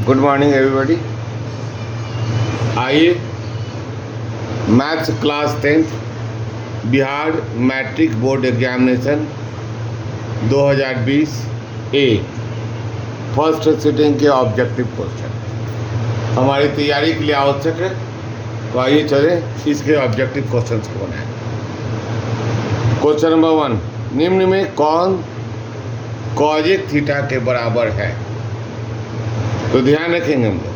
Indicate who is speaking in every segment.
Speaker 1: Good morning everybody. आइए maths class 10th Bihar matric board examination 2020 a first sitting के objective question हमारी तैयारी के लिए आवश्यक है। तो आइए चलें इसके ऑब्जेक्टिव क्वेश्चंस को बनाएं। क्वेश्चन नंबर 1, निम्न में कौन कॉजेक थीटा के बराबर है? तो ध्यान रखेंगे हम लोग,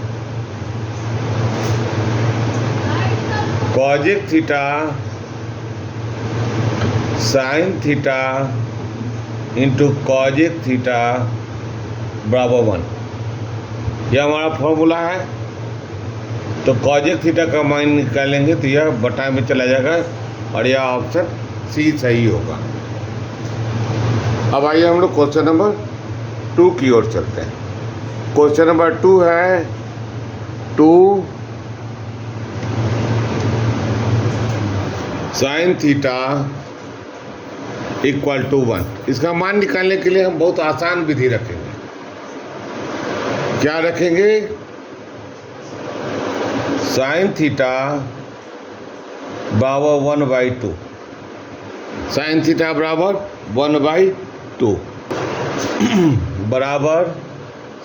Speaker 1: cosec theta sine theta into cosec theta बराबर 1, यह हमारा फॉर्मूला है। तो कॉजेक थीटा का मान निकालेंगे तो यह बटा में चला जाएगा और यह ऑप्शन सी सही होगा। अब आइए हम लोग क्वेश्चन नंबर 2 की ओर चलते हैं। क्वेश्चन नंबर 2 है 2 साइन थीटा इक्वल टू 1। इसका मान निकालने के लिए हम बहुत आसान विधि रखेंगे। क्या रखेंगे? साइन थीटा बराबर 1/2, साइन थीटा बराबर 1/2 बराबर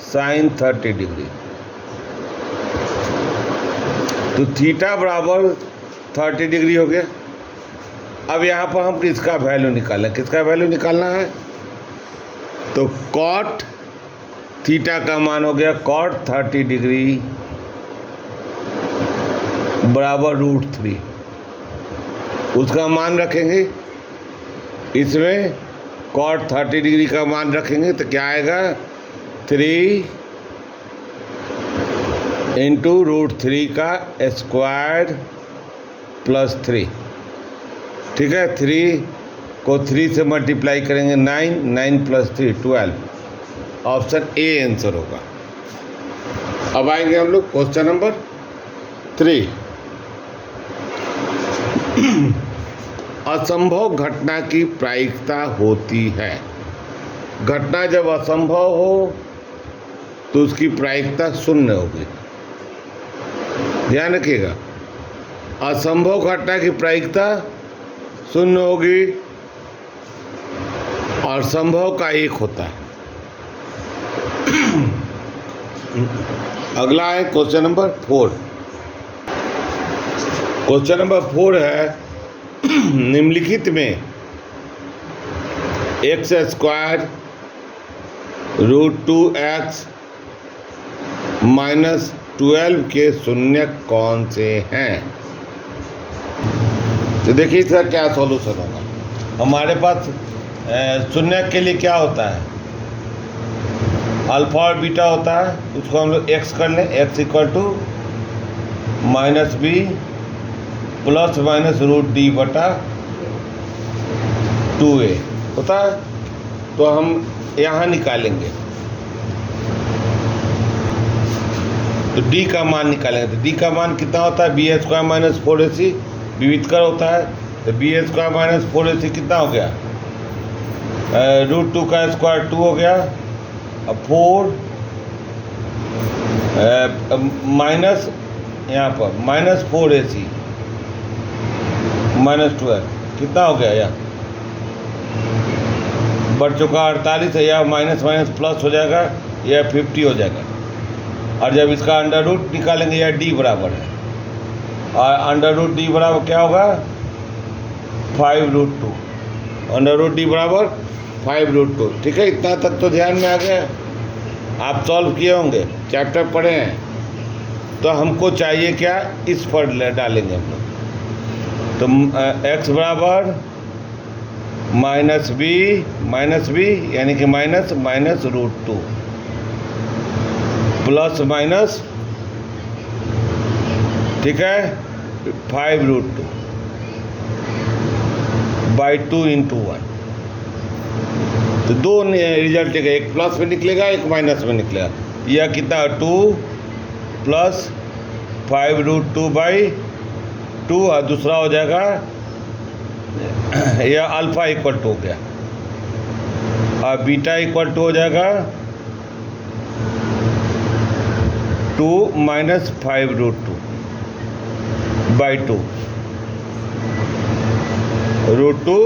Speaker 1: साइन 30 डिग्री। तो थीटा बराबर 30 डिग्री हो गया। अब यहाँ पर हम किसका वैल्यू निकालें? किसका वैल्यू निकालना है? तो कॉट थीटा का मान हो गया कॉट 30 डिग्री बराबर √3। उसका मान रखेंगे, इसमें कॉट 30 डिग्री का मान रखेंगे तो क्या आएगा? 3 इंटू √3 का स्क्वायर प्लस 3। ठीक है, 3 को 3 से मल्टीप्लाई करेंगे 9, 9 प्लस 3 12। ऑप्शन ए आंसर होगा। अब आएंगे हम लोग क्वेश्चन नंबर 3। असंभव घटना की प्रायिकता होती है। घटना जब असंभव हो तो उसकी प्रायिकता 0 होगी। ध्यान रखिएगा, असंभव घटना की प्रायिकता 0 होगी और संभव का 1 होता है। अगला है क्वेश्चन नंबर 4। क्वेश्चन नंबर 4 है निम्नलिखित में x² √2x -12 के शून्य कौन से हैं? तो देखिए इसका क्या सॉल्यूशन होगा। हमारे पास शून्य के लिए क्या होता है? अल्फा और बीटा होता है। उसको हम लोग x कर लें, x = -b ± √d/2a होता है। तो हम यहाँ निकालेंगे, तो d का मान निकालेंगे। तो d का मान कितना होता है? b² - 4ac विविधकर होता है। तो b² - 4ac कितना हो गया? √2 का स्क्वायर 2 हो गया। अब 4 माइनस यहाँ पर -4ac -12 कितना हो गया? यह बढ़ चुका 48 है। यह माइनस माइनस प्लस हो जाएगा, यह 50 हो जाएगा। और जब इसका अंडर रूट निकालेंगे यह d बराबर है, और अंडर रूट d बराबर क्या होगा? 5√2। अंडर रूट d बराबर 5√2। ठीक है, इतना तक तो ध्यान में आ गया। आप सॉल्व किए होंगे, चैप्टर पढ़े हैं। तो हमको चाहिए क्या? इस पर डालेंगे हम लोग। तो x बराबर -b यानी कि -√2 प्लस माइनस, ठीक है, 5√2/2 × 1। तो दो रिजल्ट है, एक प्लस में निकलेगा, एक माइनस में निकलेगा। यह कितना? 2 + 5√2/2 और दूसरा हो जाएगा यह अल्फा = हो गया और बीटा = हो जाएगा 2 माइनस 5√2 बाई 2। √2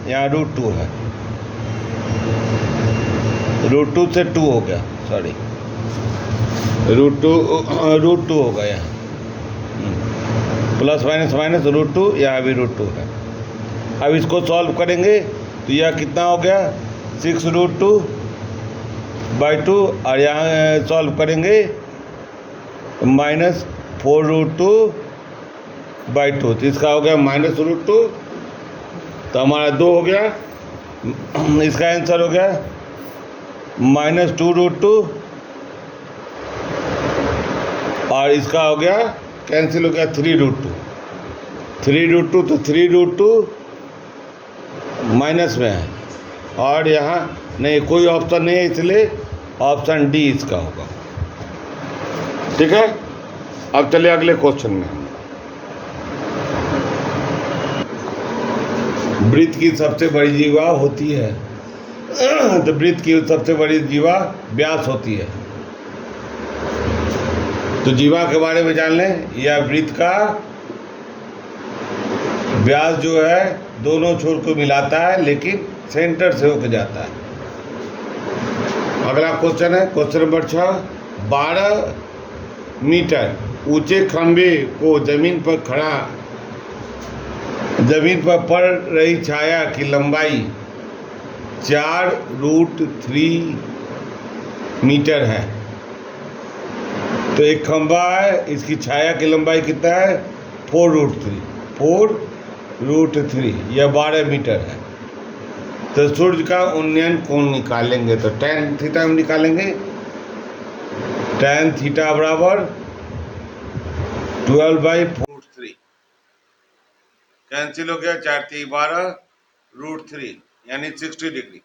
Speaker 1: यहाँ √2 है, √2 से 2 हो गया, सॉरी √2 हो गया यहाँ, प्लस माइनस माइनस √2, यहाँ भी √2 है। अब इसको सॉल्व करेंगे तो यह कितना हो गया 6√2 बाई 2, और यहाँ सॉल्व करेंगे माइनस 4√2 बाई 2, तो इसका हो गया माइनस √2, तो हमारा 2 हो गया। इसका आंसर हो गया माइनस 2√2, और इसका हो गया कैंसिल हो गया 3√2। 3√2 तो 3√2 माइनस में है, और यहाँ नहीं कोई ऑप्शन नहीं है, इसलिए ऑप्शन डी इसका होगा। ठीक है, अब चलिए अगले क्वेश्चन में। वृत्त की सबसे बड़ी जीवा होती है, तो वृत्त की सबसे बड़ी जीवा व्यास होती है। तो जीवा के बारे में जान लें। यह वृत्त का व्यास जो है दोनों छोर को मिलाता है, लेकिन सेंटर से होकर जाता है। अगला क्वेश्चन है क्वेश्चन नंबर 6। 12 मीटर ऊंचे खंभे को जमीन पर पड़ रही छाया की लंबाई 4√3 मीटर है। तो एक खंभा है, इसकी छाया की लंबाई कितना है 4√3, यह 12 मीटर है। तो सूर्य का उन्नयन कोण निकालेंगे, तो tan थीटा में निकालेंगे। tan थीटा बराबर 12/4√3, कैंसिल हो गया, 4×3 = 12√3 यानी 60 डिग्री।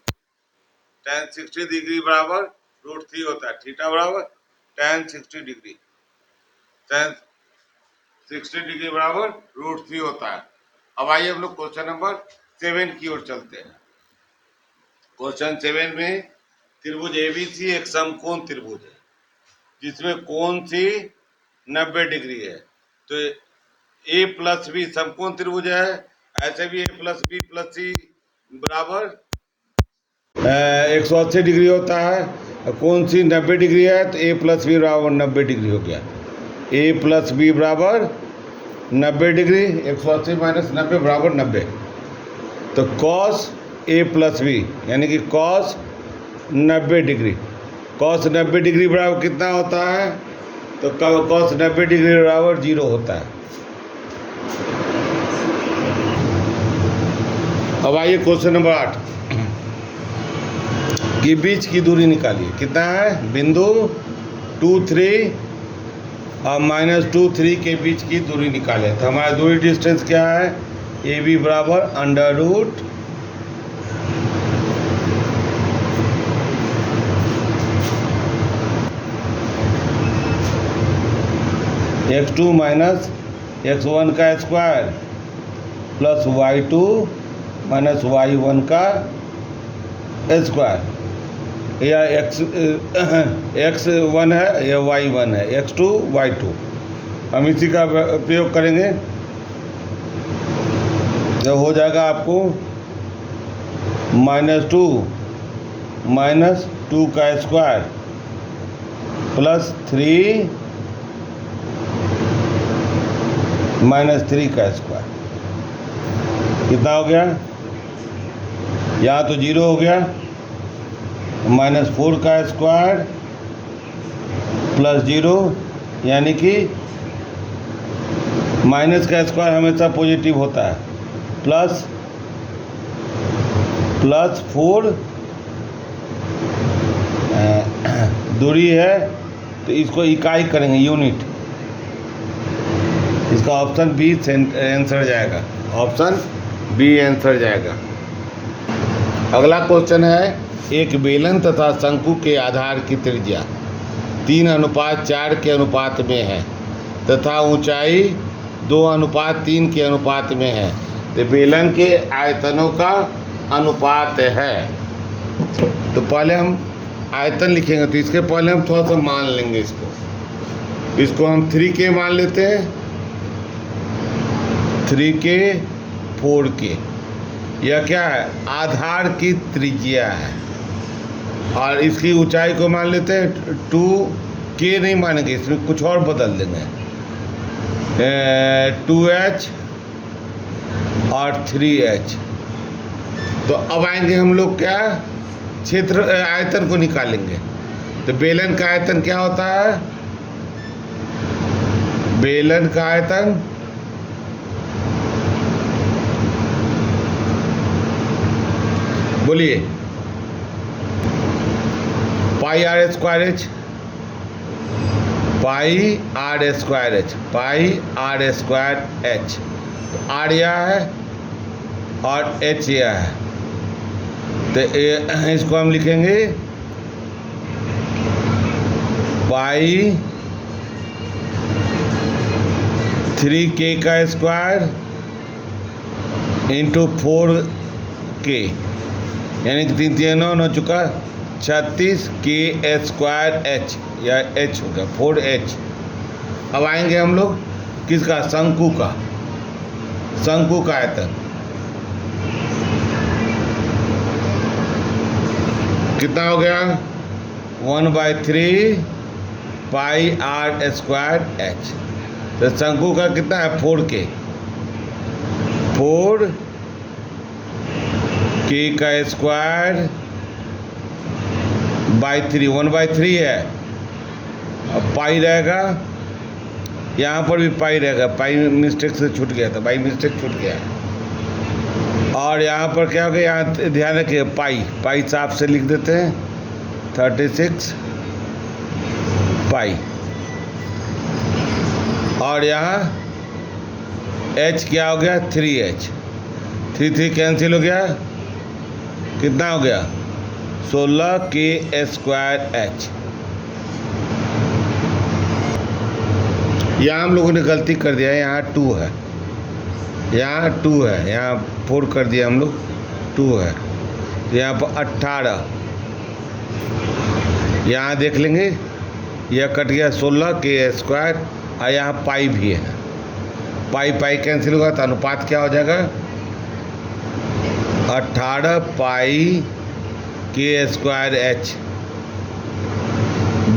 Speaker 1: tan 60 डिग्री बराबर √3 होता है। थीटा बराबर tan 60 डिग्री, tan 60 डिग्री बराबर √3 होता है। अब आइए हम लोग क्वेश्चन नंबर 7 की ओर चलते हैं। क्वेश्चन 7 में त्रिभुज ABC एक समकोण त्रिभुज है, जिसमें कोण सी 90 डिग्री है। तो A प्लस बी समकोण त्रिभुज है, ऐसे भी A प्लस बी प्लस सी बराबर 180 डिग्री होता है। कोण सी 90 डिग्री है, तो A प्लस बी बराबर 90 डिग्री हो गया। A प्लस बी बराबर 90 डिग्री, 180 माइनस 90 बराबर 90। तो cos A प्लस बी यानी कि cos 90 डिग्री, cos 90 डिग्री बराबर कितना होता है, तो cos 90 डिग्री बराबर 0 होता है। अब आइए क्वेश्चन नंबर 8 के बीच की दूरी निकालिए। कितना है, बिंदु 2, 3 और -2, 3 के बीच की दूरी निकालें। तो हमारा दूरी डिस्टेंस क्या है, AB बराबर √ x2 माइनस x1 का square plus y2 minus y1 का स्क्वायर, या x1 है या y1 है, x2 y2। हम इसी का प्रयोग करेंगे, जब हो जाएगा आपको -2 का स्क्वायर प्लस 3 -3 का स्क्वायर, कितना हो गया, यहाँ तो 0 हो गया, -4 का स्क्वायर प्लस 0 यानी कि माइनस का स्क्वायर हमेशा पॉजिटिव होता है, प्लस 4 दूरी है तो इसको इकाई करेंगे, यूनिट। इसका ऑप्शन बी आंसर जाएगा, ऑप्शन बी आंसर जाएगा। अगला क्वेश्चन है एक बेलन तथा शंकु के आधार की त्रिज्या 3:4 के अनुपात में है तथा ऊंचाई 2:3 के अनुपात में है। तो बेलन के आयतनों का अनुपात है। तो पहले हम आयतन लिखेंगे, तो इसके पहले हम थोड़ा सा मान लेंगे इसको। इसको हम 3K मान लेते हैं, 3K 4K। यह क्या है? आधार की त्रिज्या है। और इसकी ऊंचाई को मान लेते हैं 2K नहीं मानेंगे, इसमें कुछ और बदल देंगे, 2H और 3H। तो अब आएंगे हम लोग क्या, क्षेत्र आयतन को निकालेंगे। तो बेलन का आयतन क्या होता है? बेलन का आयतन बोलिए, pi r square h, pi r square h, pi r square h. तो आर यह है और एच यह है, तो इसको हम लिखेंगे पाई 3K का स्क्वायर इंटू 4K, यानी कि 3 3 9 हो चुका, 36K स्क्वायर एच, या एच हो गया 4H। अब आएंगे हम लोग किसका? शंकु का, शंकु का आयतन कितना हो गया? 1/3 पाई आर स्क्वायर एच। तो शंकु का कितना है? 4K, 4K का स्क्वायर बाई 3, 1/3 है। अब पाई रहेगा, यहाँ पर भी पाई रहेगा, पाई मिस्टेक से छूट गया था, बाई मिस्टेक छूट गया। और यहाँ पर क्या हो गया? यहाँ ध्यान रखिए, पाई पाई साफ से लिख देते हैं, 36 पाई। और यहाँ h क्या हो गया? 3H, 3 3 कैंसिल हो गया, कितना हो गया? 16K square H. यहाँ हम लोगों ने गलती कर दिया है, यहाँ 2 है, यहाँ 2 है, यहाँ 4 कर दिया हम लोग, 2 है। तो यहाँ पर 18, यहाँ देख लेंगे, यह कट गया 16K स्क्वायर, और यहाँ पाई भी है, पाई पाई कैंसिल होगा, तो अनुपात क्या हो जाएगा? 18 पाई K स्क्वायर एच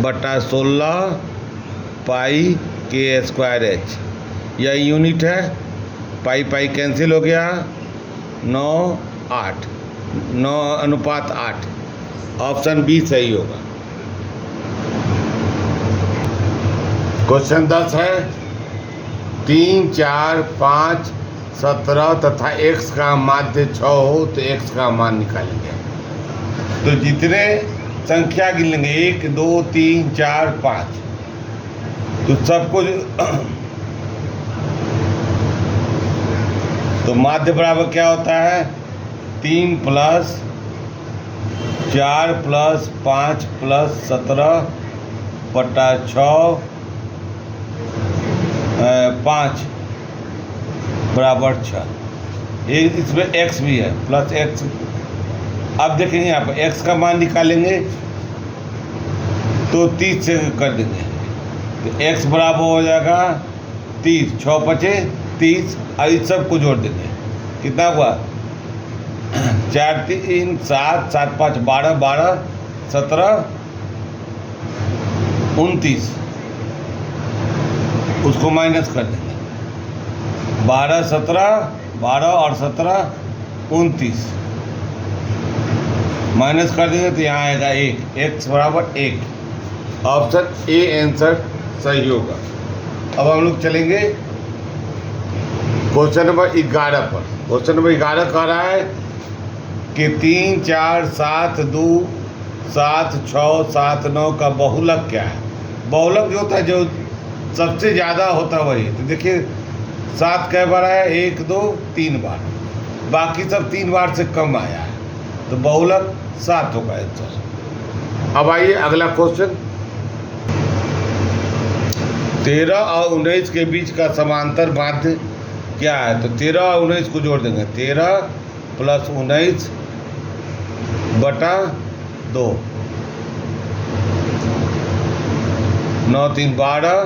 Speaker 1: बटा 16 पाई K स्क्वायर एच। यह यूनिट है, पाई पाई कैंसिल हो गया, 9 8, 9 अनुपात 8, ऑप्शन बी सही होगा। क्वेश्चन 10 है, 3 4 5 17 तथा x का माध्य 6 हो तो x का मान निकालेंगे। तो जितने संख्या गिन लेंगे, 1 2 3 4 5, तो सबको तो माध्य बराबर क्या होता है? 3 + 4 + 5 + 17 बटा 6 5 बराबर 6। इसमें x भी है, प्लस x। अब देखेंगे यहाँ पर x का मान निकालेंगे तो 30 से कर देंगे, तो x बराबर हो जाएगा 30, 6 5 30, और इस सब को जोड़ देंगे, कितना हुआ? 4 3 7 7 5 12 12 17 29, उसको माइनस कर देंगे, 12 17 12 और 17 29, माइनस कर देंगे तो यहाँ आएगा 1, x बराबर 1। ऑप्शन ए आंसर सही होगा। अब हम लोग चलेंगे क्वेश्चन नंबर 11 पर। क्वेश्चन नंबर 11 कह रहा है कि 3 4 7 2 7 6 7 9 का बहुलक क्या है? बहुलक जो होता है, जो सबसे ज़्यादा होता है वही। तो देखिए 7 कै बार आया? 1 2 3 बार, बाकी सब 3 बार से कम आया है, तो बहुलक 7 होगा आंसर। अब आइए अगला क्वेश्चन, 13 और 19 के बीच का समांतर माध्य क्या है? तो 13 और 19 को जोड़ देंगे, 13 + 19 बटा 2, 9 3 12,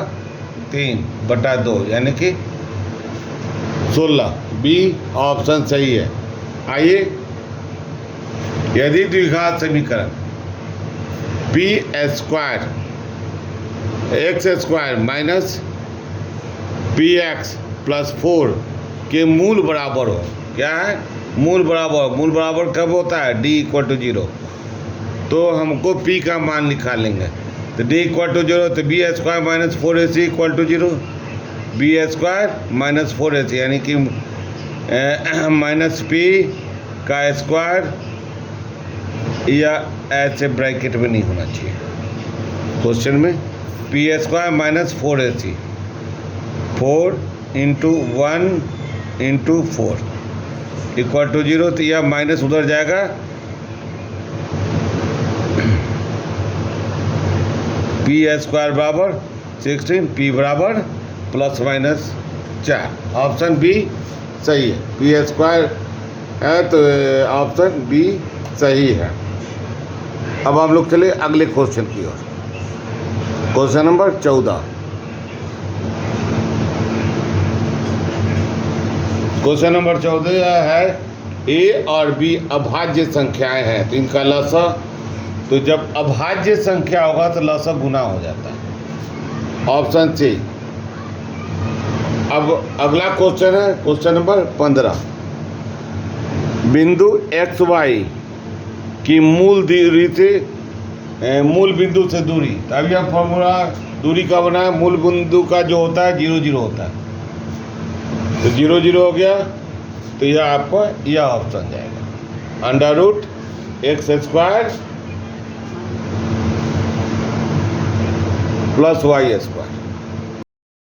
Speaker 1: 3 बटा 2 यानी कि 16। बी ऑप्शन सही है। आइए, यदि द्विघात समीकरण P square x square minus P x plus 4 के मूल बराबर हो, क्या है मूल बराबर? मूल बराबर कब होता है? D equal to 0। तो हमको पी का मान निकालेंगे, तो डी इक्वल टू 0, तो b square minus 4ac equal to 0। B square minus 4ac यानी कि माइनस पी का स्क्वायर, या ऐसे ब्रैकेट में नहीं होना चाहिए क्वेश्चन में। P square minus 4ac, 4 into 1 into 4 equal to 0। तो यह माइनस उधर जाएगा, पी स्क्वायर बराबर 16, पी बराबर प्लस माइनस 4। ऑप्शन बी सही है। पी स्क्वायर है तो ऑप्शन बी सही है। अब हम लोग चले अगले क्वेश्चन की ओर। Question number 14। क्वेश्चन नंबर 14 है, ए और बी अभाज्य संख्याएं हैं, तो इनका लसा, तो जब अभाज्य संख्या होगा तो लसा गुना हो जाता है। Option C. अब अगला क्वेश्चन है क्वेश्चन नंबर 15। बिंदु एक्स वाई की मूल दूरी से मूल बिंदु से दूरी, तो अभी हम फॉर्मूला दूरी का बना है, मूल बिंदु का जो होता है 0 0 होता है, तो 0 0 हो गया, तो यह आपको यह ऑप्शन जाएगा, under root x square plus y square.